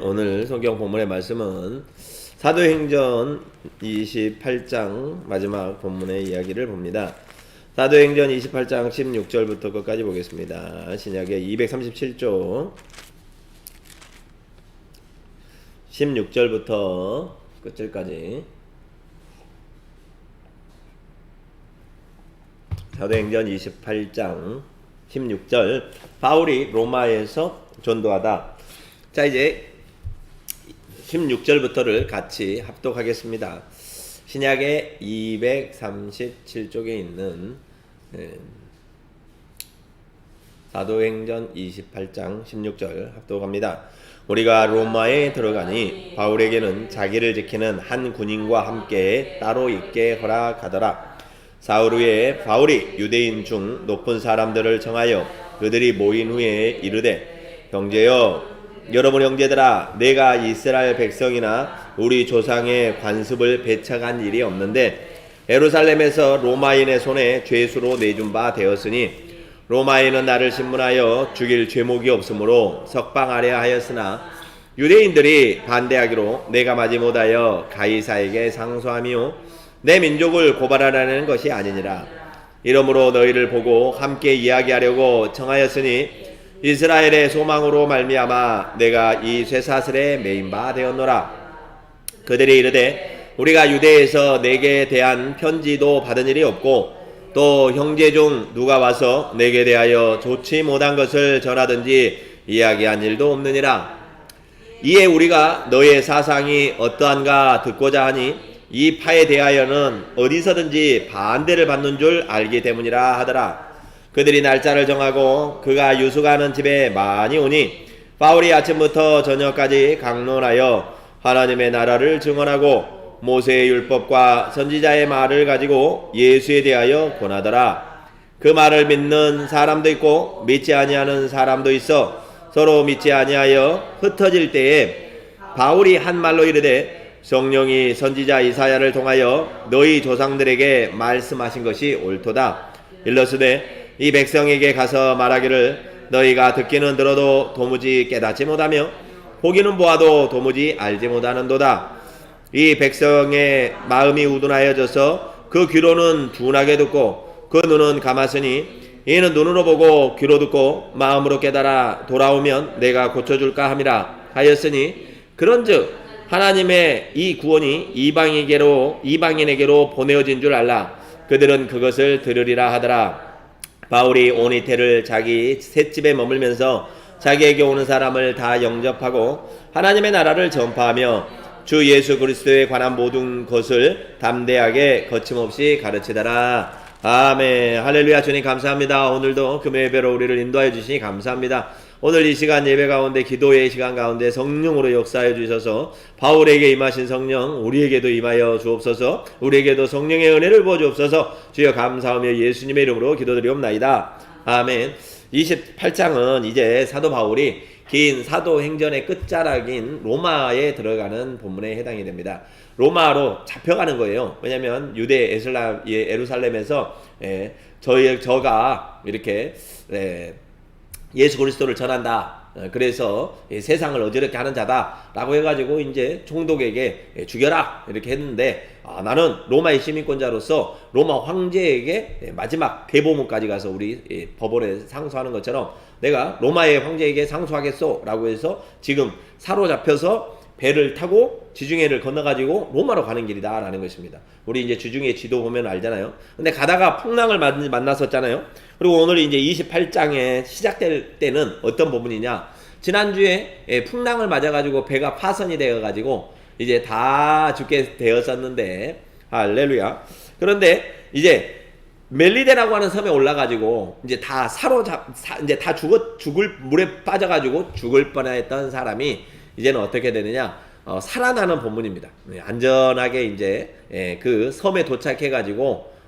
오늘 성경 본문의 말씀은 사도행전 28장 마지막 본문의 이야기를 봅니다. 사도행전 28장 16절부터 끝까지 보겠습니다. 신약의 237조 16절부터 끝절까지. 사도행전 28장 16절, 바울이 로마에서 전도하다. 자, 이제 16절부터를 같이 합독하겠습니다. 신약의 237쪽에 있는 사도행전 28장 16절 합독합니다. 우리가 로마에 들어가니 바울에게는 자기를 지키는 한 군인과 함께 따로 있게 허락하더라. 사흘 후에 바울이 유대인 중 높은 사람들을 청하여 그들이 모인 후에 이르되, 형제여, 여러분 형제들아, 내가 이스라엘 백성이나 우리 조상의 관습을 배척한 일이 없는데 예루살렘에서 로마인의 손에 죄수로 내준 바 되었으니 로마인은 나를 신문하여 죽일 죄목이 없으므로 석방하려 하였으나 유대인들이 반대하기로 내가 마지못하여 가이사에게 상소하며 내 민족을 고발하라는 것이 아니니라. 이러므로 너희를 보고 함께 이야기하려고 청하였으니 이스라엘의 소망으로 말미암아 내가 이 쇠사슬에 매인 바 되었노라. 그들이 이르되, 우리가 유대에서 내게 대한 편지도 받은 일이 없고 또 형제 중 누가 와서 내게 대하여 좋지 못한 것을 전하든지 이야기한 일도 없느니라. 이에 우리가 너의 사상이 어떠한가 듣고자 하니 이 파에 대하여는 어디서든지 반대를 받는 줄 알기 때문이라 하더라. 그들이 날짜를 정하고 그가 유숙하는 집에 많이 오니 바울이 아침부터 저녁까지 강론하여 하나님의 나라를 증언하고 모세의 율법과 선지자의 말을 가지고 예수에 대하여 권하더라. 그 말을 믿는 사람도 있고 믿지 아니하는 사람도 있어 서로 믿지 아니하여 흩어질 때에 바울이 한 말로 이르되, 성령이 선지자 이사야를 통하여 너희 조상들에게 말씀하신 것이 옳도다. 일러스되 이 백성에게 가서 말하기를 너희가 듣기는 들어도 도무지 깨닫지 못하며 보기는 보아도 도무지 알지 못하는도다. 이 백성의 마음이 우둔하여져서 그 귀로는 둔하게 듣고 그 눈은 감았으니 이는 눈으로 보고 귀로 듣고 마음으로 깨달아 돌아오면 내가 고쳐줄까 함이라 하였으니, 그런즉 하나님의 이 구원이 이방인에게로 보내어진 줄 알라. 그들은 그것을 들으리라 하더라. 바울이 온 이태를 자기 셋집에 머물면서 자기에게 오는 사람을 다 영접하고 하나님의 나라를 전파하며 주 예수 그리스도에 관한 모든 것을 담대하게 거침없이 가르치더라. 아멘. 할렐루야. 주님 감사합니다. 오늘도 금요 예배로 우리를 인도하여 주시니 감사합니다. 오늘 이 시간 예배 가운데, 기도의 시간 가운데 성령으로 역사해 주셔서 바울에게 임하신 성령 우리에게도 임하여 주옵소서. 우리에게도 성령의 은혜를 부어 주옵소서. 주여 감사하며 예수님의 이름으로 기도드리옵나이다. 아멘. 28장은 이제 사도 바울이 긴 사도행전의 끝자락인 로마에 들어가는 본문에 해당이 됩니다. 로마로 잡혀가는 거예요. 왜냐하면 유대 예루살렘에서 저가 이렇게 예수 그리스도를 전한다. 그래서 세상을 어지럽게 하는 자다라고 해가지고 이제 총독에게 죽여라 이렇게 했는데, 나는 로마의 시민권자로서 로마 황제에게 마지막 대보문까지 가서 우리 법원에 상소하는 것처럼 내가 로마의 황제에게 상소하겠소 라고 해서 지금 사로잡혀서 배를 타고 지중해를 건너가지고 로마로 가는 길이다 라는 것입니다. 우리 이제 지중해 지도 보면 알잖아요. 근데 가다가 풍랑을 만났었잖아요. 그리고 오늘 이제 28장에 시작될 때는 어떤 부분이냐, 지난주에 풍랑을 맞아가지고 배가 파선이 되어가지고 이제 다 죽게 되었었는데, 할렐루야. 그런데 이제 멜리데라고 하는 섬에 올라가지고 이제 다 이제 다 죽을 물에 빠져가지고 죽을 뻔했던 사람이 이제는 어떻게 되느냐, 살아나는 본문입니다. 안전하게 이제 그 섬에 도착해가지고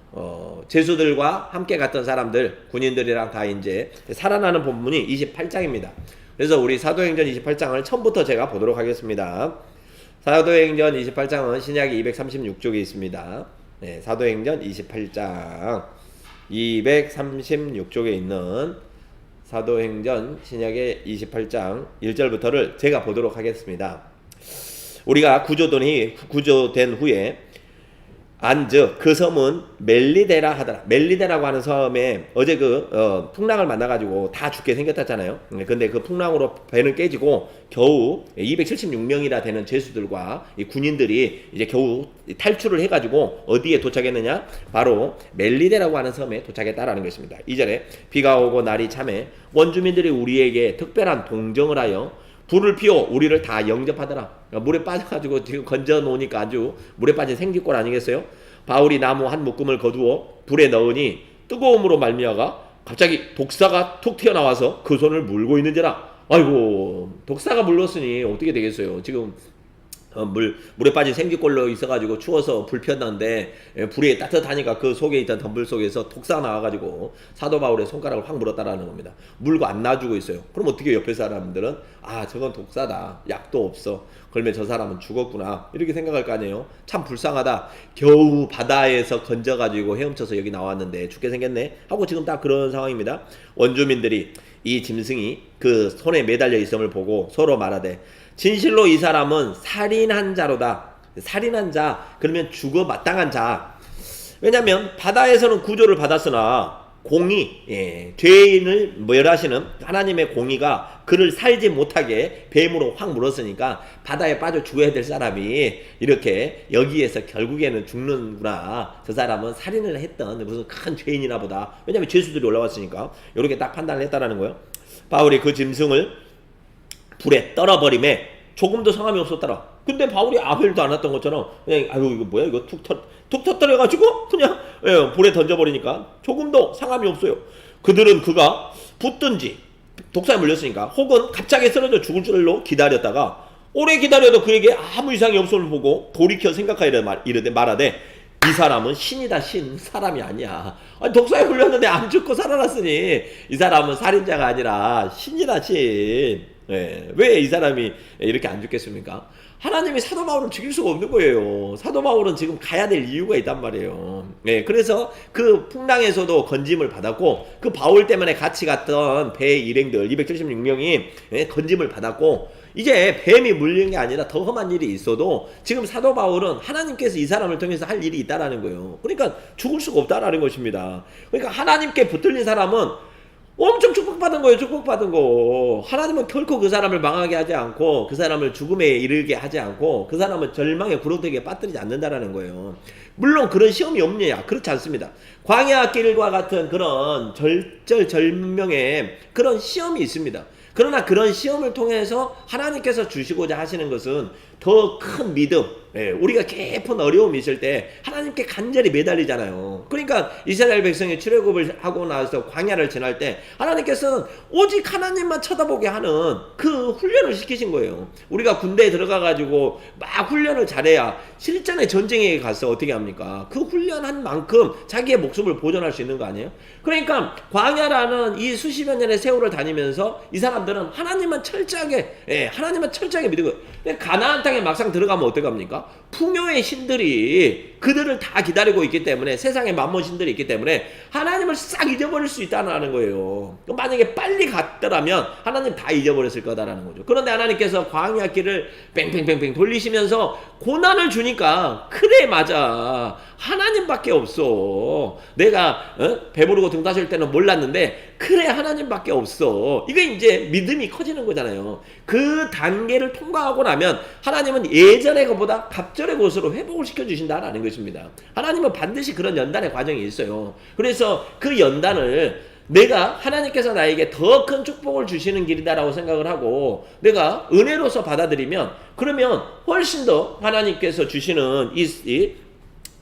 제수들과 함께 갔던 사람들, 군인들이랑 다 이제 살아나는 본문이 28장입니다. 그래서 우리 사도행전 28장을 처음부터 제가 보도록 하겠습니다. 사도행전 28장은 신약이 236쪽에 있습니다. 사도행전 28장 236쪽에 있는 사도행전 신약의 28장 1절부터를 제가 보도록 하겠습니다. 우리가 구조된 후에 안즉 그 섬은 멜리데라 하더라. 멜리데라고 하는 섬에 어제 풍랑을 만나가지고 다 죽게 생겼잖아요. 근데 그 풍랑으로 배는 깨지고 겨우 276명이나 되는 죄수들과 이 군인들이 이제 겨우 탈출을 해가지고 어디에 도착했느냐? 바로 멜리데라고 하는 섬에 도착했다라는 것입니다. 2절에 비가 오고 날이 참해 원주민들이 우리에게 특별한 동정을 하여 불을 피워 우리를 다 영접하더라. 물에 빠져가지고 지금 건져 놓으니까 아주 물에 빠진 생쥐꼴 아니겠어요? 바울이 나무 한 묶음을 거두어 불에 넣으니 뜨거움으로 말미암아 갑자기 독사가 툭 튀어나와서 그 손을 물고 있는지라. 아이고, 독사가 물렀으니 어떻게 되겠어요? 지금 물에 빠진 생쥐꼴로 있어가지고 추워서 불 폈는데 불이 따뜻하니까 그 속에 있던 덤불 속에서 독사가 나와가지고 사도 바울의 손가락을 확 물었다라는 겁니다. 물고 안 놔주고 있어요. 그럼 어떻게 옆에 사람들은 저건 독사다, 약도 없어, 그러면 저 사람은 죽었구나 이렇게 생각할 거 아니에요. 참 불쌍하다, 겨우 바다에서 건져가지고 헤엄쳐서 여기 나왔는데 죽게 생겼네 하고 지금 딱 그런 상황입니다. 원주민들이 이 짐승이 그 손에 매달려 있음을 보고 서로 말하되 진실로 이 사람은 살인한 자로다. 살인한 자, 그러면 죽어 마땅한 자. 왜냐하면 바다에서는 구조를 받았으나 공의, 죄인을 멸하시는 하나님의 공의가 그를 살지 못하게 뱀으로 확 물었으니까 바다에 빠져 죽어야 될 사람이 이렇게 여기에서 결국에는 죽는구나. 저 사람은 살인을 했던 무슨 큰 죄인이나 보다. 왜냐하면 죄수들이 올라왔으니까 이렇게 딱 판단을 했다라는 거예요. 바울이 그 짐승을 불에 떨어버림에 조금도 성함이 없었더라. 근데 바울이 아무 일도 안 했던 것처럼 그냥 이거 뭐야, 이거 툭 터뜨려가지고 그냥 불에 던져버리니까 조금도 상함이 없어요. 그들은 그가 붙든지 독사에 물렸으니까 혹은 갑자기 쓰러져 죽을 줄로 기다렸다가 오래 기다려도 그에게 아무 이상이 없음을 보고 돌이켜 생각하여 말하되 이 사람은 신이다, 신, 사람이 아니야. 독사에 물렸는데 안 죽고 살아났으니 이 사람은 살인자가 아니라 신이다, 신. 왜 이 사람이 이렇게 안 죽겠습니까? 하나님이 사도 바울을 죽일 수가 없는 거예요. 사도 바울은 지금 가야 될 이유가 있단 말이에요. 그래서 그 풍랑에서도 건짐을 받았고 그 바울 때문에 같이 갔던 배 일행들 276명이 건짐을 받았고 이제 뱀이 물린 게 아니라 더 험한 일이 있어도 지금 사도 바울은 하나님께서 이 사람을 통해서 할 일이 있다라는 거예요. 그러니까 죽을 수가 없다라는 것입니다. 그러니까 하나님께 붙들린 사람은 엄청 축복받은 거예요. 축복받은 거. 하나님은 결코 그 사람을 망하게 하지 않고 그 사람을 죽음에 이르게 하지 않고 그 사람을 절망의 구렁텅이에 빠뜨리지 않는다라는 거예요. 물론 그런 시험이 없느냐? 그렇지 않습니다. 광야 길과 같은 그런 절절절명의 그런 시험이 있습니다. 그러나 그런 시험을 통해서 하나님께서 주시고자 하시는 것은 더 큰 믿음, 우리가 깊은 어려움이 있을 때 하나님께 간절히 매달리잖아요. 그러니까 이스라엘 백성이 출애굽을 하고 나서 광야를 지날 때 하나님께서는 오직 하나님만 쳐다보게 하는 그 훈련을 시키신 거예요. 우리가 군대에 들어가가지고 막 훈련을 잘해야 실전에 전쟁에 가서 어떻게 합니까? 그 훈련한 만큼 자기의 목숨을 보존할 수 있는 거 아니에요? 그러니까 광야라는 이 수십여 년의 세월을 다니면서 이 사람들은 하나님만 철저하게 믿고, 가나안 땅에 막상 들어가면 어떡합니까? 풍요의 신들이 그들을 다 기다리고 있기 때문에, 세상에 만몬 신들이 있기 때문에 하나님을 싹 잊어버릴 수 있다는 거예요. 만약에 빨리 갔더라면 하나님 다 잊어버렸을 거다라는 거죠. 그런데 하나님께서 광야 길을 뺑뺑뺑뺑 돌리시면서 고난을 주니까, 그래 맞아, 하나님밖에 없어. 내가 배부르고 등 따실 때는 몰랐는데 그래 하나님밖에 없어. 이게 이제 믿음이 커지는 거잖아요. 그 단계를 통과하고 나면 하나님은 예전의 것보다 갑절의 것으로 회복을 시켜주신다라는 것입니다. 하나님은 반드시 그런 연단의 과정이 있어요. 그래서 그 연단을 내가 하나님께서 나에게 더 큰 축복을 주시는 길이다라고 생각을 하고 내가 은혜로서 받아들이면, 그러면 훨씬 더 하나님께서 주시는 이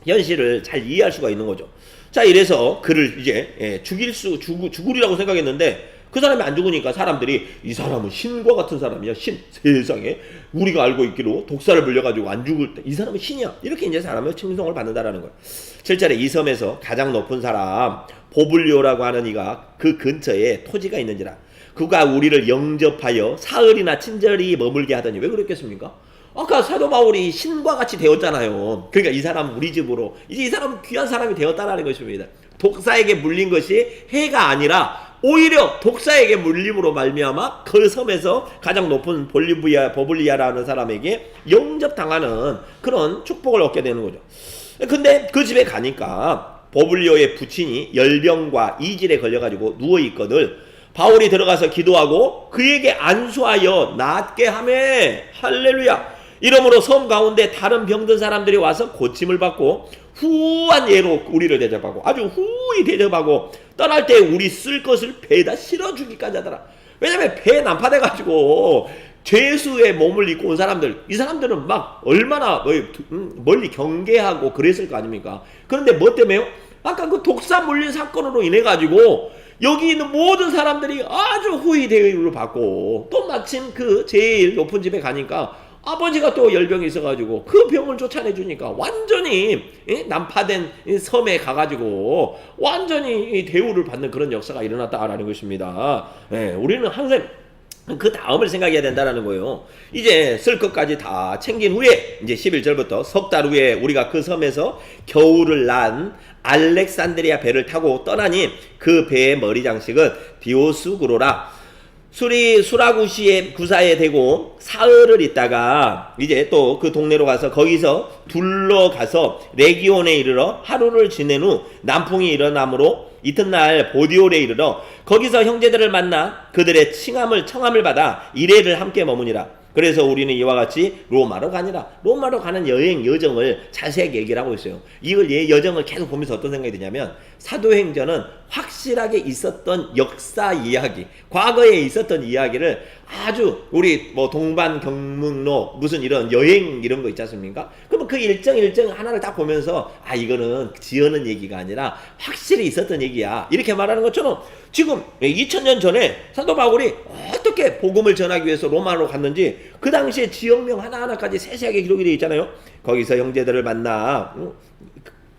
현실을 잘 이해할 수가 있는 거죠. 자, 이래서 그를 이제 죽으리라고 생각했는데 그 사람이 안 죽으니까 사람들이 이 사람은 신과 같은 사람이야. 신. 세상에 우리가 알고 있기로 독사를 물려가지고 안 죽을 때 이 사람은 신이야. 이렇게 이제 사람을 칭송을 받는다라는 거예요. 7절에 이 섬에서 가장 높은 사람 보블리오라고 하는 이가 그 근처에 토지가 있는지라. 그가 우리를 영접하여 사흘이나 친절히 머물게 하더니. 왜 그랬겠습니까? 아까 사도 바울이 신과 같이 되었잖아요. 그러니까 이 사람은 우리 집으로, 이제 이 사람은 귀한 사람이 되었다라는 것입니다. 독사에게 물린 것이 해가 아니라 오히려 독사에게 물림으로 말미암아 그 섬에서 가장 높은 버블리아라는 사람에게 영접당하는 그런 축복을 얻게 되는 거죠. 근데 그 집에 가니까 버블리오의 부친이 열병과 이질에 걸려가지고 누워있거든. 바울이 들어가서 기도하고 그에게 안수하여 낫게 하며, 할렐루야. 이러므로 섬 가운데 다른 병든 사람들이 와서 고침을 받고 후한 예로 우리를 대접하고, 아주 후히 대접하고, 떠날 때 우리 쓸 것을 배에다 실어주기까지 하더라. 왜냐면 배에 난파돼가지고 죄수의 몸을 입고 온 사람들, 이 사람들은 막 얼마나 멀리 경계하고 그랬을 거 아닙니까? 그런데 뭐 때문에요? 아까 그 독사 물린 사건으로 인해 가지고 여기 있는 모든 사람들이 아주 후히 대우를 받고, 또 마침 그 제일 높은 집에 가니까 아버지가 또 열병이 있어가지고 그 병을 쫓아내주니까 완전히 난파된 섬에 가가지고 완전히 대우를 받는 그런 역사가 일어났다라는 것입니다. 우리는 항상 그 다음을 생각해야 된다라는 거예요. 이제 쓸 것까지 다 챙긴 후에 이제 11절부터 석 달 후에 우리가 그 섬에서 겨울을 난 알렉산드리아 배를 타고 떠나니 그 배의 머리 장식은 디오스구로라. 수라구시의 구사에 대고 사흘을 있다가 이제 또 그 동네로 가서 거기서 둘러가서 레기온에 이르러 하루를 지낸 후 남풍이 일어나므로 이튿날 보디올에 이르러 거기서 형제들을 만나 그들의 청함을 받아 이레를 함께 머무니라. 그래서 우리는 이와 같이 로마로 가니라. 로마로 가는 여정을 자세하게 얘기를 하고 있어요. 이걸 여정을 계속 보면서 어떤 생각이 드냐면, 사도행전은 확실하게 있었던 역사 이야기, 과거에 있었던 이야기를 아주 우리 뭐 동반경문로 무슨 이런 여행 이런 거 있지 않습니까? 그러면 그 일정 하나를 딱 보면서 이거는 지어낸 얘기가 아니라 확실히 있었던 얘기야, 이렇게 말하는 것처럼 지금 2000년 전에 사도 바울이 어떻게 복음을 전하기 위해서 로마로 갔는지 그 당시에 지역명 하나하나까지 세세하게 기록이 되어 있잖아요. 거기서 형제들을 만나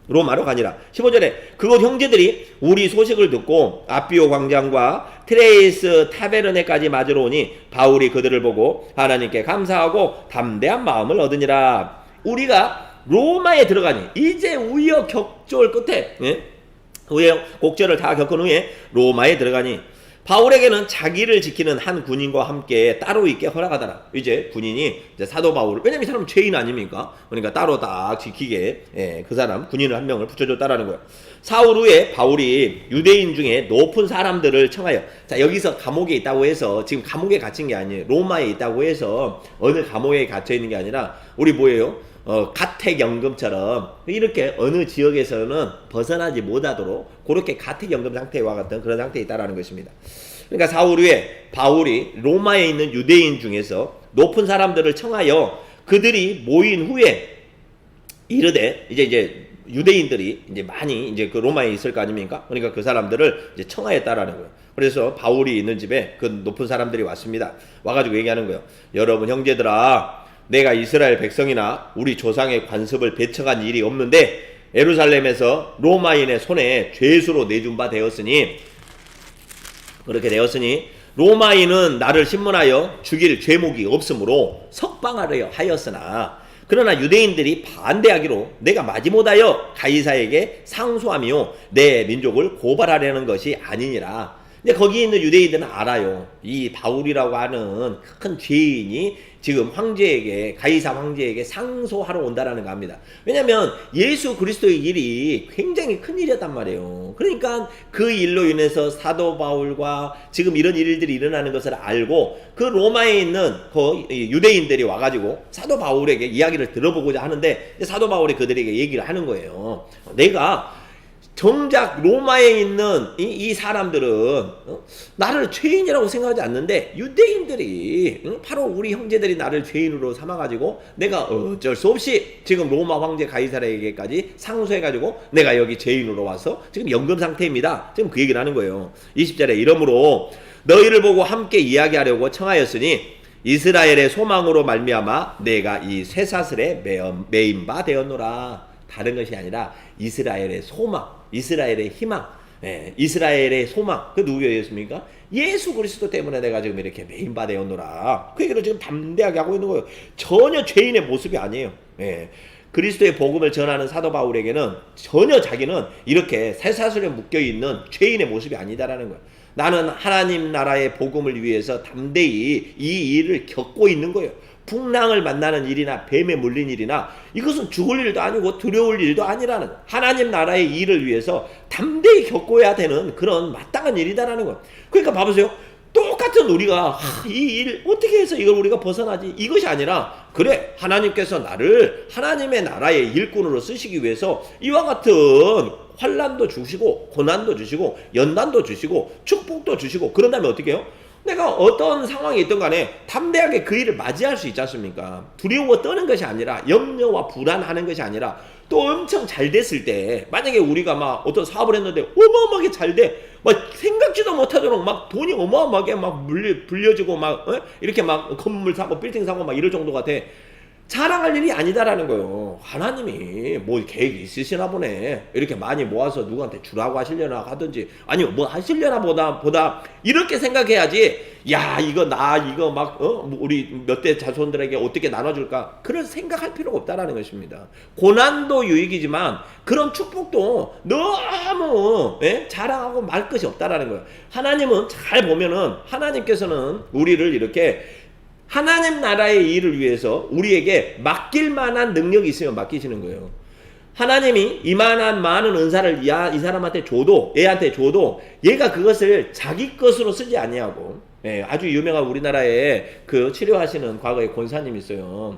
로마로 가니라. 15절에 그곳 형제들이 우리 소식을 듣고 아비오 광장과 트레이스 타베르네까지 맞으러 오니 바울이 그들을 보고 하나님께 감사하고 담대한 마음을 얻으니라. 우리가 로마에 들어가니 이제 우여곡절 끝에 곡절을 다 겪은 후에 로마에 들어가니 바울에게는 자기를 지키는 한 군인과 함께 따로 있게 허락하더라. 이제 군인이 이제 사도 바울을, 왜냐면 이 사람은 죄인 아닙니까? 그러니까 따로 딱 지키게 그 사람 군인을 한 명을 붙여줬다라는 거예요. 사흘 후에 바울이 유대인 중에 높은 사람들을 청하여, 자 여기서 감옥에 있다고 해서 지금 감옥에 갇힌 게 아니에요. 로마에 있다고 해서 어느 감옥에 갇혀 있는 게 아니라 우리 뭐예요? 가택연금처럼 이렇게 어느 지역에서는 벗어나지 못하도록 그렇게 가택연금 상태와 같은 그런 상태에 있다라는 것입니다. 그러니까 사흘 후에 바울이 로마에 있는 유대인 중에서 높은 사람들을 청하여 그들이 모인 후에 이르되, 이제 유대인들이 이제 많이 이제 그 로마에 있을 거 아닙니까? 그러니까 그 사람들을 이제 청하였다라는 거예요. 그래서 바울이 있는 집에 그 높은 사람들이 왔습니다. 와가지고 얘기하는 거예요. 여러분 형제들아, 내가 이스라엘 백성이나 우리 조상의 관습을 배척한 일이 없는데 예루살렘에서 로마인의 손에 죄수로 내준 바 되었으니, 그렇게 되었으니 로마인은 나를 신문하여 죽일 죄목이 없으므로 석방하려 하였으나, 그러나 유대인들이 반대하기로 내가 마지못하여 가이사에게 상소하며 내 민족을 고발하려는 것이 아니니라. 근데 거기 있는 유대인들은 알아요. 이 바울이라고 하는 큰 죄인이 지금 황제에게, 가이사 황제에게 상소하러 온다라는 거 합니다. 왜냐면 예수 그리스도의 일이 굉장히 큰 일이었단 말이에요. 그러니까 그 일로 인해서 사도 바울과 지금 이런 일들이 일어나는 것을 알고 그 로마에 있는 그 유대인들이 와가지고 사도 바울에게 이야기를 들어보고자 하는데, 사도 바울이 그들에게 얘기를 하는 거예요. 내가 정작 로마에 있는 이 사람들은 나를 죄인이라고 생각하지 않는데 유대인들이 바로 우리 형제들이 나를 죄인으로 삼아가지고 내가 어쩔 수 없이 지금 로마 황제 가이사르에게까지 상소해가지고 내가 여기 죄인으로 와서 지금 연금 상태입니다. 지금 그 얘기를 하는 거예요. 20절에 이러므로 너희를 보고 함께 이야기하려고 청하였으니 이스라엘의 소망으로 말미암아 내가 이 쇠사슬에 매인 바 되었노라. 다른 것이 아니라 이스라엘의 소망, 이스라엘의 희망, 이스라엘의 소망, 그 누구였습니까? 예수 그리스도 때문에 내가 지금 이렇게 매인 바 되었노라. 그 얘기를 지금 담대하게 하고 있는 거예요. 전혀 죄인의 모습이 아니에요. 그리스도의 복음을 전하는 사도 바울에게는 전혀 자기는 이렇게 쇠사슬에 묶여있는 죄인의 모습이 아니다라는 거예요. 나는 하나님 나라의 복음을 위해서 담대히 이 일을 겪고 있는 거예요. 풍랑을 만나는 일이나 뱀에 물린 일이나 이것은 죽을 일도 아니고 두려울 일도 아니라는, 하나님 나라의 일을 위해서 담대히 겪어야 되는 그런 마땅한 일이다라는 거예요. 그러니까 봐보세요. 똑같은 우리가 이 일 어떻게 해서 이걸 우리가 벗어나지, 이것이 아니라 그래 하나님께서 나를 하나님의 나라의 일꾼으로 쓰시기 위해서 이와 같은 환난도 주시고 고난도 주시고 연단도 주시고 축복도 주시고, 그런 다음에 어떻게 해요? 내가 어떤 상황이 있든 간에 담대하게 그 일을 맞이할 수 있지 않습니까? 두려워 떠는 것이 아니라, 염려와 불안하는 것이 아니라, 또 엄청 잘 됐을 때, 만약에 우리가 막 어떤 사업을 했는데 어마어마하게 잘 돼, 막 생각지도 못하도록 막 돈이 어마어마하게 막 불려지고 막 이렇게 막 건물 사고 빌딩 사고 막 이럴 정도가 돼. 자랑할 일이 아니다라는 거예요. 하나님이 뭐 계획이 있으시나 보네. 이렇게 많이 모아서 누구한테 주라고 하시려나 하든지, 아니면 뭐 하시려나 보다 이렇게 생각해야지. 야, 이거 막 우리 몇 대 자손들에게 어떻게 나눠줄까, 그런 생각할 필요가 없다라는 것입니다. 고난도 유익이지만 그런 축복도 너무 자랑하고 말 것이 없다라는 거예요. 하나님은 잘 보면은 하나님께서는 우리를 이렇게 하나님 나라의 일을 위해서 우리에게 맡길 만한 능력이 있으면 맡기시는 거예요. 하나님이 이만한 많은 은사를 이 사람한테 줘도, 얘한테 줘도 얘가 그것을 자기 것으로 쓰지 아니하고, 아주 유명한 우리나라에 그 치료하시는 과거에 권사님이 있어요.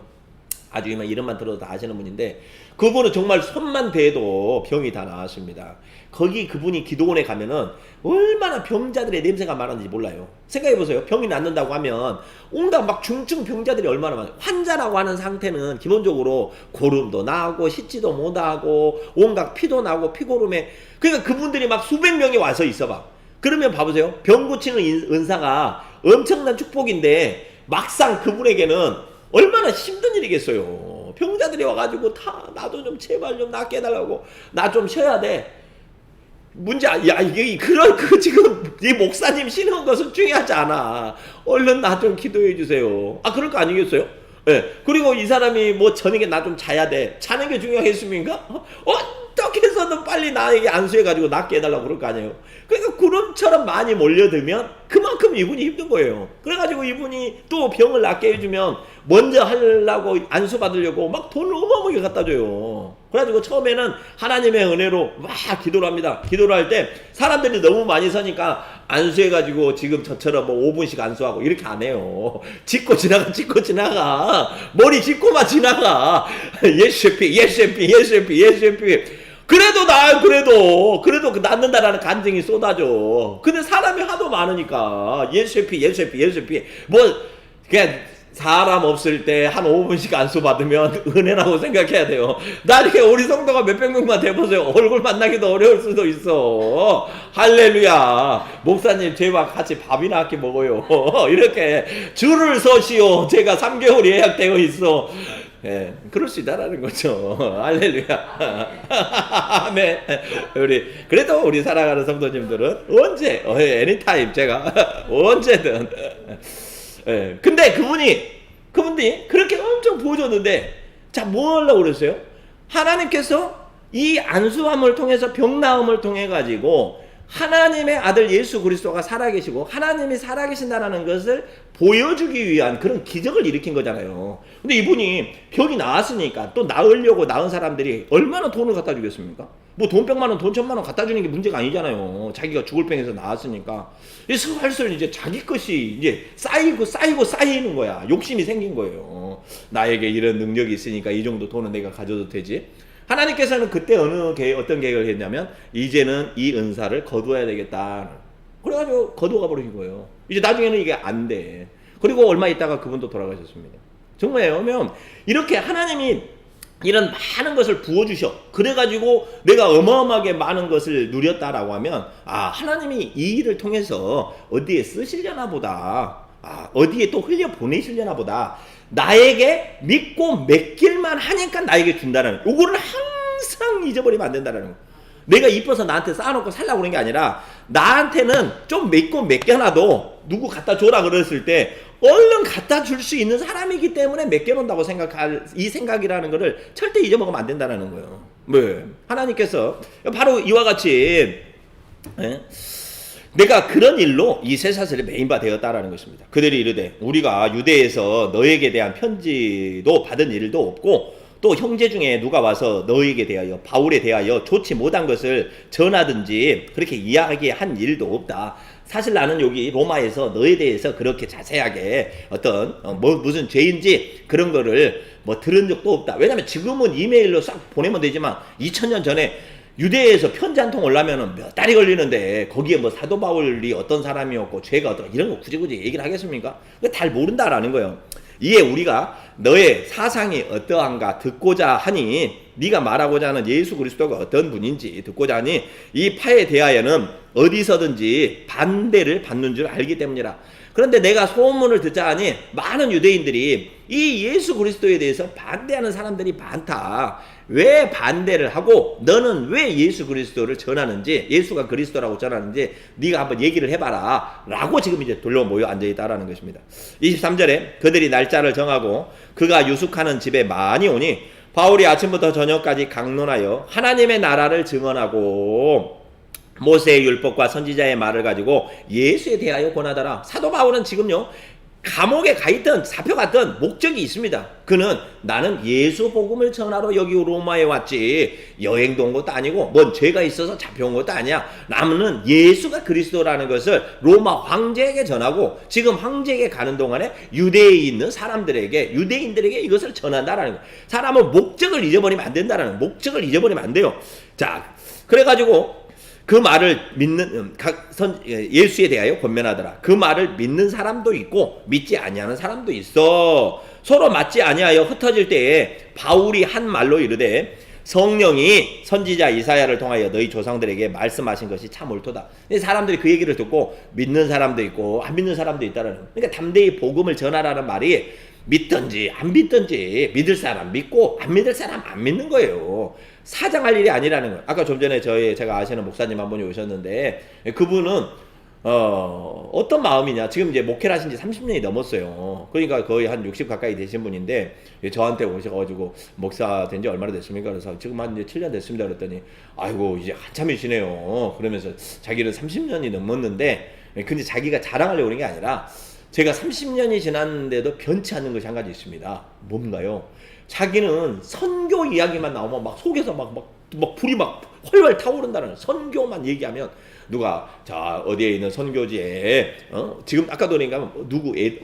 아주 유명한, 이름만 들어도 다 아시는 분인데, 그분은 정말 손만 대도 병이 다 나았습니다. 거기 그분이 기도원에 가면은 얼마나 병자들의 냄새가 많았는지 몰라요. 생각해보세요. 병이 낫는다고 하면 온갖 막 중증 병자들이 얼마나 많아요. 환자라고 하는 상태는 기본적으로 고름도 나고 씻지도 못하고 온갖 피도 나고 피고름에, 그러니까 그분들이 막 수백 명이 와서 있어봐. 그러면 봐보세요. 병 고치는 은사가 엄청난 축복인데 막상 그분에게는 얼마나 힘든 일이겠어요. 병자들이 와가지고 다 나도 좀 제발 좀 낫게 해달라고, 나 좀 쉬어야 돼. 이게 지금 이 목사님 쉬는 것은 중요하지 않아. 얼른 나 좀 기도해 주세요. 그럴 거 아니겠어요? 그리고 이 사람이 뭐 저녁에 나 좀 자야 돼. 자는 게 중요하겠습니까? 어떻게 해서든 빨리 나에게 안수해가지고 낫게 해달라고 그럴 거 아니에요. 그러니까 구름처럼 많이 몰려들면 그만큼 이분이 힘든 거예요. 그래가지고 이분이 또 병을 낫게 해주면 먼저 하려고 안수 받으려고 막 돈을 어마어마하게 갖다 줘요. 그래가지고 처음에는 하나님의 은혜로 막 기도를 합니다. 기도를 할 때 사람들이 너무 많이 서니까 안수해가지고 지금 저처럼 뭐 5분씩 안수하고 이렇게 안 해요. 짚고 지나가. 머리 짚고만 지나가. 예수피. 그래도 낫는다라는 간증이 쏟아져. 근데 사람이 하도 많으니까 예수피. 뭐 그냥 사람 없을 때 한 5분씩 안수 받으면 은혜라고 생각해야 돼요. 나중에 우리 성도가 몇백 명만 돼보세요. 얼굴 만나기도 어려울 수도 있어. 할렐루야. 목사님 저희와 같이 밥이나 함께 먹어요. 이렇게 줄을 서시오. 제가 3개월 예약되어 있어. 그럴 수 있다라는 거죠. 할렐루야. 아멘. 그래도 우리 사랑하는 성도님들은 언제, 애니타임 제가 언제든. 근데 그분이 그렇게 엄청 부어줬는데, 자, 뭐 하려고 그랬어요? 하나님께서 이 안수함을 통해서 병나음을 통해 가지고 하나님의 아들 예수 그리스도가 살아계시고 하나님이 살아계신다라는 것을 보여주기 위한 그런 기적을 일으킨 거잖아요. 근데 이분이 병이 나았으니까 또 나으려고 나은 사람들이 얼마나 돈을 갖다 주겠습니까? 뭐 돈 100만 원, 돈 1000만 원 갖다 주는 게 문제가 아니잖아요. 자기가 죽을 병에서 나았으니까. 슬슬 이제 자기 것이 이제 쌓이는 거야. 욕심이 생긴 거예요. 나에게 이런 능력이 있으니까 이 정도 돈은 내가 가져도 되지. 하나님께서는 그때 어떤 계획을 했냐면, 이제는 이 은사를 거두어야 되겠다. 그래가지고 거두어 버리신 거예요. 이제 나중에는 이게 안 돼. 그리고 얼마 있다가 그분도 돌아가셨습니다. 정말요. 그러면 이렇게 하나님이 이런 많은 것을 부어주셔. 그래가지고 내가 어마어마하게 많은 것을 누렸다라고 하면, 하나님이 이 일을 통해서 어디에 쓰시려나 보다. 어디에 또 흘려 보내시려나 보다. 나에게 믿고 맡길만 하니까 나에게 준다는, 요거를 항상 잊어버리면 안 된다는 거. 내가 이뻐서 나한테 쌓아놓고 살라고 그런 게 아니라, 나한테는 좀 믿고 맡겨놔도 누구 갖다 줘라 그랬을 때 얼른 갖다 줄 수 있는 사람이기 때문에 맡겨놓는다고 생각할 이 생각이라는 것을 절대 잊어먹으면 안 된다는 거예요. 왜? 하나님께서 바로 이와 같이 내가 그런 일로 이 쇠사슬에 메인바 되었다라는 것입니다. 그들이 이르되 우리가 유대에서 너에게 대한 편지도 받은 일도 없고 또 형제 중에 누가 와서 너에게 대하여 바울에 대하여 좋지 못한 것을 전하든지 그렇게 이야기한 일도 없다. 사실 나는 여기 로마에서 너에 대해서 그렇게 자세하게 어떤 무슨 죄인지 그런 거를 들은 적도 없다. 왜냐면 지금은 이메일로 싹 보내면 되지만 2000년 전에 유대에서 편지 한 통 올라면은 몇 달이 걸리는데 거기에 사도 바울이 어떤 사람이었고 죄가 어떤 이런 거 굳이 얘기를 하겠습니까? 그거 잘 모른다라는 거예요. 이에 우리가 너의 사상이 어떠한가 듣고자 하니 네가 말하고자 하는 예수 그리스도가 어떤 분인지 듣고자 하니 이 파에 대하여는 어디서든지 반대를 받는 줄 알기 때문이라. 그런데 내가 소문을 듣자 하니 많은 유대인들이 이 예수 그리스도에 대해서 반대하는 사람들이 많다. 왜 반대를 하고 너는 왜 예수 그리스도를 전하는지, 예수가 그리스도라고 전하는지 네가 한번 얘기를 해봐라 라고 지금 이제 둘러 모여 앉아있다라는 것입니다. 23절에 그들이 날짜를 정하고 그가 유숙하는 집에 많이 오니 바울이 아침부터 저녁까지 강론하여 하나님의 나라를 증언하고 모세의 율법과 선지자의 말을 가지고 예수에 대하여 권하더라. 사도 바울은 지금요 감옥에 가있던 잡혀갔던 목적이 있습니다. 그는 나는 예수 복음을 전하러 여기 로마에 왔지 여행도 온 것도 아니고 뭔 죄가 있어서 잡혀온 것도 아니야. 나는 예수가 그리스도라는 것을 로마 황제에게 전하고 지금 황제에게 가는 동안에 유대에 있는 사람들에게 유대인들에게 이것을 전한다라는 거예요. 사람은 목적을 잊어버리면 안 된다라는 거예요. 목적을 잊어버리면 안 돼요. 자, 그래가지고 그 말을 믿는 예수에 대하여 권면하더라. 그 말을 믿는 사람도 있고 믿지 아니하는 사람도 있어. 서로 맞지 아니하여 흩어질 때에 바울이 한 말로 이르되 성령이 선지자 이사야를 통하여 너희 조상들에게 말씀하신 것이 참 옳도다. 사람들이 그 얘기를 듣고 믿는 사람도 있고 안 믿는 사람도 있다라는 거예요. 그러니까 담대히 복음을 전하라는 말이 믿든지 안 믿든지 믿을 사람 믿고 안 믿을 사람 안 믿는 거예요. 사장할 일이 아니라는 거예요. 아까 좀 전에 제가 아시는 목사님 한 분이 오셨는데 그분은 어떤 마음이냐, 지금 이제 목회를 하신 지 30년이 넘었어요. 그러니까 거의 한 60 가까이 되신 분인데 저한테 오셔가지고 목사 된 지 얼마나 됐습니까? 그래서 지금 한 이제 7년 됐습니다. 그랬더니 아이고 이제 한참이시네요. 그러면서 자기는 30년이 넘었는데 근데 자기가 자랑하려고 그런 게 아니라 제가 30년이 지났는데도 변치 않는 것이 한 가지 있습니다. 뭔가요? 자기는 선교 이야기만 나오면 막 속에서 막 불이 막 훨훨 타오른다는 선교만 얘기하면 누가 자 어디에 있는 선교지에 지금 아까도 그러니까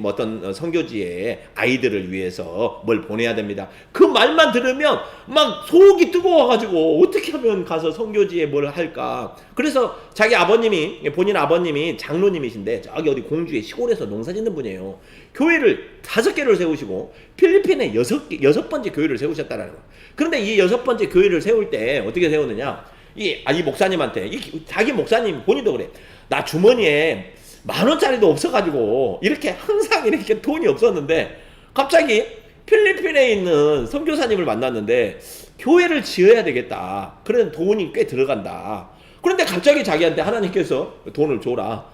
어떤 선교지에 아이들을 위해서 뭘 보내야 됩니다. 그 말만 들으면 막 속이 뜨거워가지고 어떻게 하면 가서 선교지에 뭘 할까. 그래서 자기 아버님이 본인 아버님이 장로님이신데 저기 어디 공주의 시골에서 농사짓는 분이에요. 교회를 5개를 세우시고 필리핀에 6번째 교회를 세우셨다는 거예요. 그런데 이 6번째 교회를 세울 때 어떻게 세우느냐? 이 목사님한테 자기 목사님 본인도 그래. 나 주머니에 10,000원짜리도 없어가지고 이렇게 항상 이렇게 돈이 없었는데 갑자기 필리핀에 있는 선교사님을 만났는데 교회를 지어야 되겠다. 그런 돈이 꽤 들어간다. 그런데 갑자기 자기한테 하나님께서 돈을 줘라.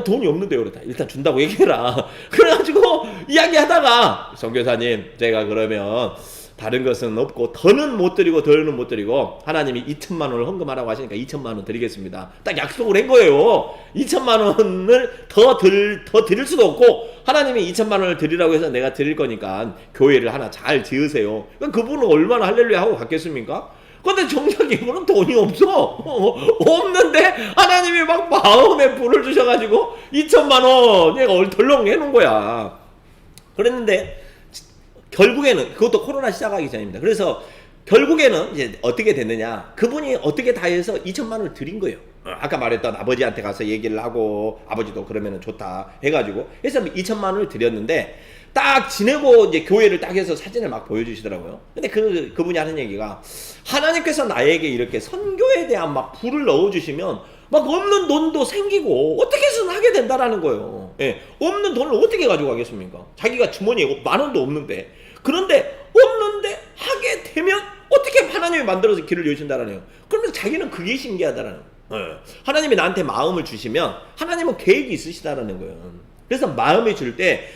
돈이 없는데요. 그랬다. 일단 준다고 얘기해라. 그래가지고 이야기하다가 선교사님 제가 그러면 다른 것은 없고 더는 못 드리고 덜는 못 드리고 하나님이 2천만 원을 헌금하라고 하시니까 2천만 원 드리겠습니다. 딱 약속을 한 거예요. 2천만 원을 더 드릴 수도 없고 하나님이 2천만 원을 드리라고 해서 내가 드릴 거니까 교회를 하나 잘 지으세요. 그분은 얼마나 할렐루야 하고 갔겠습니까? 근데 정작 이분은 돈이 없어. 없는데 하나님이 막 마음에 불을 주셔가지고 2천만 원 얘가 덜렁 해놓은 거야. 그랬는데 결국에는 그것도 코로나 시작하기 전입니다. 그래서 결국에는 이제 어떻게 됐느냐, 그분이 어떻게 다 해서 2천만 원을 드린 거예요. 아까 말했던 아버지한테 가서 얘기를 하고 아버지도 그러면은 좋다 해가지고 해서 2천만 원을 드렸는데 딱 지내고 이제 교회를 딱 해서 사진을 막 보여주시더라고요. 근데 그분이 하는 얘기가 하나님께서 나에게 이렇게 선교에 대한 막 불을 넣어주시면 막 없는 돈도 생기고 어떻게 해서는 하게 된다라는 거예요. 예, 없는 돈을 어떻게 가지고 가겠습니까? 자기가 주머니에 10,000원도 없는데. 그런데 없는데 하게 되면 어떻게 하나님이 만들어서 길을 여신다라는 거예요. 그러면서 자기는 그게 신기하다라는 거예요. 예, 하나님이 나한테 마음을 주시면 하나님은 계획이 있으시다라는 거예요. 그래서 마음을 줄 때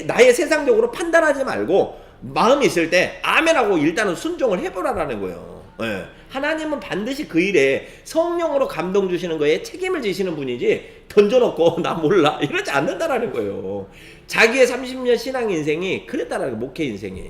나의 세상적으로 판단하지 말고 마음이 있을 때 아멘하고 일단은 순종을 해보라라는 거예요. 예. 하나님은 반드시 그 일에 성령으로 감동 주시는 거에 책임을 지시는 분이지 던져놓고 나 몰라 이러지 않는다라는 거예요. 자기의 30년 신앙 인생이 그랬다라는 거예요. 목회 인생이.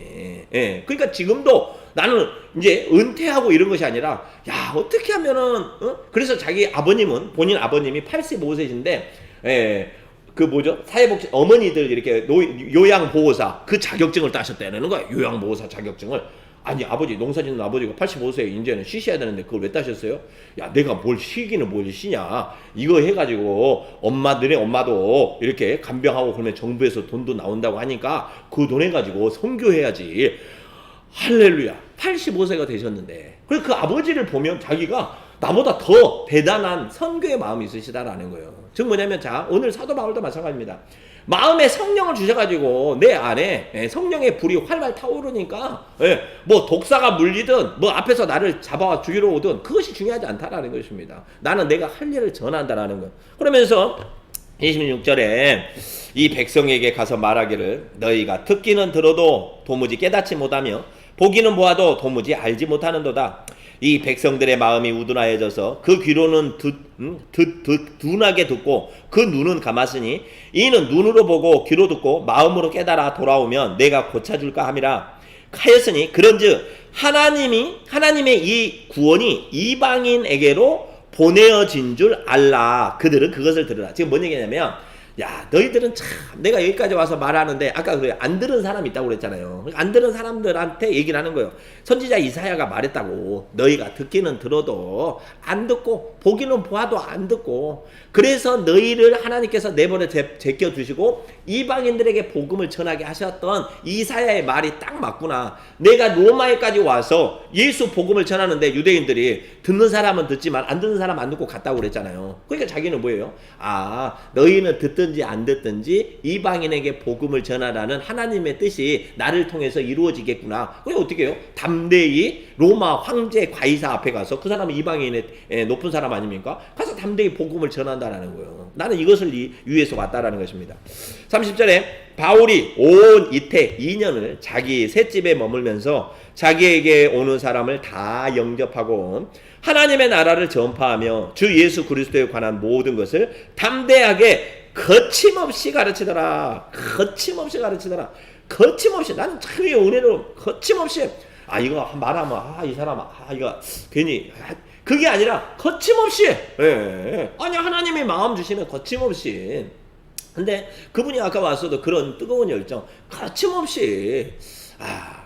예. 그러니까 지금도 나는 이제 은퇴하고 이런 것이 아니라 야 어떻게 하면은 그래서 자기 아버님은 본인 아버님이 85세신데 예. 그 뭐죠? 사회복지 어머니들 이렇게 요양보호사 그 자격증을 따셨다는 거야. 요양보호사 자격증을. 아니 아버지 농사 짓는 아버지가 85세 이제는 쉬셔야 되는데 그걸 왜 따셨어요? 야 내가 뭘 쉬기는 뭘 쉬냐 이거 해가지고 엄마도 이렇게 간병하고 그러면 정부에서 돈도 나온다고 하니까 그 돈 해가지고 선교해야지. 할렐루야. 85세가 되셨는데 그래서 그 아버지를 보면 자기가 나보다 더 대단한 선교의 마음이 있으시다라는 거예요. 즉 뭐냐면 자 오늘 사도 바울도 마찬가지입니다. 마음에 성령을 주셔가지고 내 안에 성령의 불이 활활 타오르니까 뭐 독사가 물리든 뭐 앞에서 나를 잡아 죽이러 오든 그것이 중요하지 않다라는 것입니다. 나는 내가 할 일을 전한다라는 것. 그러면서 26절에 이 백성에게 가서 말하기를 너희가 듣기는 들어도 도무지 깨닫지 못하며 보기는 보아도 도무지 알지 못하는도다. 이 백성들의 마음이 우둔하여져서 그 귀로는 둔하게 듣고 그 눈은 감았으니 이는 눈으로 보고 귀로 듣고 마음으로 깨달아 돌아오면 내가 고쳐줄까 함이라 하였으니 그런즉 하나님의 이 구원이 이방인에게로 보내어진 줄 알라. 그들은 그것을 들으라. 지금 뭔 얘기냐면 야 너희들은 참 내가 여기까지 와서 말하는데 아까 그래 안 들은 사람이 있다고 그랬잖아요. 안 들은 사람들한테 얘기를 하는 거예요. 선지자 이사야가 말했다고. 너희가 듣기는 들어도 안 듣고 보기는 보아도 안 듣고 그래서 너희를 하나님께서 내버려 제껴두시고 이방인들에게 복음을 전하게 하셨던 이사야의 말이 딱 맞구나. 내가 로마에까지 와서 예수 복음을 전하는데 유대인들이 듣는 사람은 듣지만 안 듣는 사람 안 듣고 갔다고 그랬잖아요. 그러니까 자기는 뭐예요? 아 너희는 듣든지 안 듣든지 이방인에게 복음을 전하라는 하나님의 뜻이 나를 통해서 이루어지겠구나. 그래 어떻게 해요? 담대히 로마 황제 과이사 앞에 가서 그 사람은 이방인의 높은 사람 아닙니까? 가서 담대히 복음을 전한다라는 거예요. 나는 이것을 위해서 왔다라는 것입니다. 30절에 바울이 온 이태 2년을 자기 셋집에 머물면서 자기에게 오는 사람을 다 영접하고 하나님의 나라를 전파하며 주 예수 그리스도에 관한 모든 것을 담대하게 거침없이 가르치더라. 거침없이 나는 참 은혜로 거침없이 이거 말하면 이 사람 이거 괜히 그게 아니라 거침없이 아니 하나님이 마음 주시면 거침없이. 근데 그분이 아까 왔어도 그런 뜨거운 열정 거침없이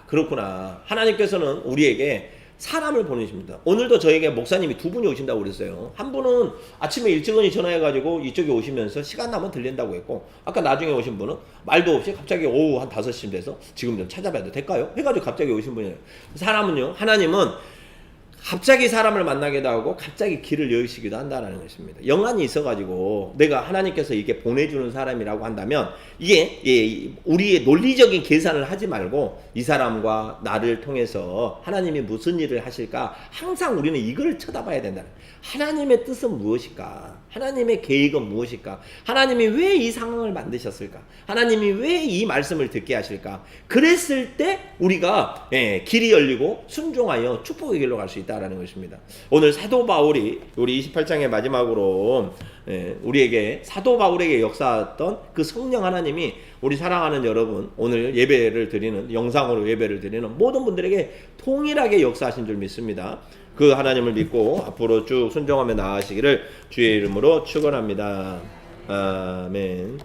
그렇구나. 하나님께서는 우리에게 사람을 보내십니다. 오늘도 저에게 목사님이 두 분이 오신다고 그랬어요. 한 분은 아침에 일찍이 전화해가지고 이쪽에 오시면서 시간 나면 들린다고 했고 아까 나중에 오신 분은 말도 없이 갑자기 오후 한 5시쯤 돼서 지금 좀 찾아봐도 될까요? 해가지고 갑자기 오신 분이에요. 사람은요 하나님은 갑자기 사람을 만나기도 하고 갑자기 길을 여시기도 한다는 것입니다. 영안이 있어가지고 내가 하나님께서 이게 보내주는 사람이라고 한다면 이게 우리의 논리적인 계산을 하지 말고 이 사람과 나를 통해서 하나님이 무슨 일을 하실까 항상 우리는 이걸 쳐다봐야 된다는 거예요. 하나님의 뜻은 무엇일까? 하나님의 계획은 무엇일까? 하나님이 왜 이 상황을 만드셨을까? 하나님이 왜 이 말씀을 듣게 하실까? 그랬을 때 우리가 길이 열리고 순종하여 축복의 길로 갈 수 있다라는 것입니다. 오늘 사도 바울이 우리 28장의 마지막으로 우리에게 사도 바울에게 역사했던 그 성령 하나님이 우리 사랑하는 여러분 오늘 예배를 드리는 영상으로 예배를 드리는 모든 분들에게 동일하게 역사하신 줄 믿습니다. 그 하나님을 믿고 앞으로 쭉 순종하며 나아가시기를 주의 이름으로 축원합니다. 아멘.